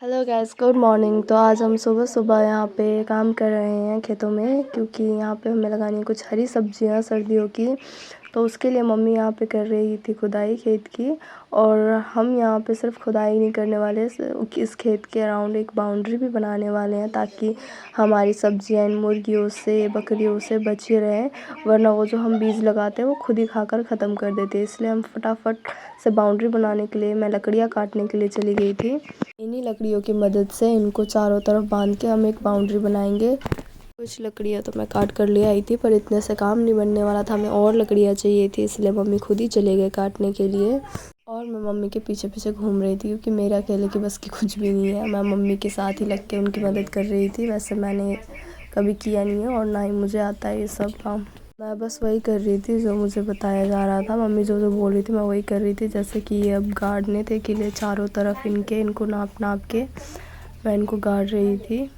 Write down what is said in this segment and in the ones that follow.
Hello guys, good morning. तो आज हम सुबह सुबह यहाँ पे काम कर रहे हैं खेतों में, क्योंकि यहाँ पे हमें लगानी है कुछ हरी सब्जियाँ सर्दियों की। तो उसके लिए मम्मी यहाँ पे कर रही थी खुदाई खेत की। और हम यहाँ पे सिर्फ खुदाई नहीं करने वाले, इस खेत के अराउंड एक बाउंड्री भी बनाने वाले हैं, ताकि हमारी सब्जियाँ इन मुर्गियों से बकरियों से बची रहें। वरना वो जो हम बीज लगाते हैं वो खुद ही खाकर ख़त्म कर देते हैं। इसलिए हम फटाफट से बाउंड्री बनाने के लिए मैं लकड़ियाँ काटने के लिए चली गई थी। इन्हीं लकड़ियों की मदद से इनको चारों तरफ बांध के हम एक बाउंड्री बनाएंगे। कुछ लकड़ियाँ तो मैं काट कर ले आई थी, पर इतने से काम नहीं बनने वाला था, हमें और लकड़ियाँ चाहिए थी, इसलिए मम्मी खुद ही चले गए काटने के लिए। और मैं मम्मी के पीछे पीछे घूम रही थी, क्योंकि मेरे अकेले की बस की कुछ भी नहीं है। मैं मम्मी के साथ ही लग के उनकी मदद कर रही थी। वैसे मैंने कभी किया नहीं है और ना ही मुझे आता है ये सब काम। मैं बस वही कर रही थी जो मुझे बताया जा रहा था। मम्मी जो जो बोल रही थी मैं वही कर रही थी। जैसे कि ये अब गाड़ने थे किले चारों तरफ इनको नाप नाप के मैं इनको गाड़ रही थी।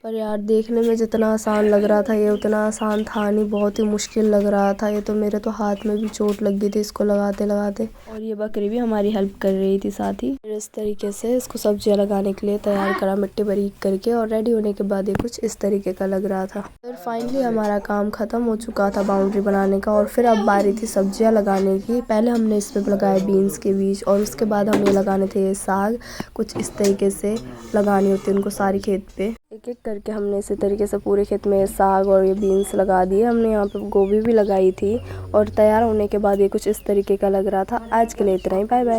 पर यार देखने में जितना आसान लग रहा था ये उतना आसान था नहीं, बहुत ही मुश्किल लग रहा था। ये तो मेरे तो हाथ में भी चोट लग गई थी इसको लगाते लगाते। और ये बकरी भी हमारी हेल्प कर रही थी साथ ही। फिर इस तरीके से इसको सब्जियां लगाने के लिए तैयार करा, मिट्टी बारीक करके, और रेडी होने के बाद ये कुछ इस तरीके का लग रहा था। फिर फाइनली हमारा काम खत्म हो चुका था बाउंड्री बनाने का, और फिर अब बारी थी सब्जियां लगाने की। पहले हमने इसमें लगाए बीन्स के बीज, और उसके बाद हमें लगाने थे ये साग। कुछ इस तरीके से लगानी होती है उनको सारी खेत पे। एक एक करके हमने इसी तरीके से पूरे खेत में साग और ये बीन्स लगा दिए। हमने यहाँ पे गोभी भी लगाई थी, और तैयार होने के बाद ये कुछ इस तरीके का लग रहा था। आज के लिए इतना ही, बाय बाय।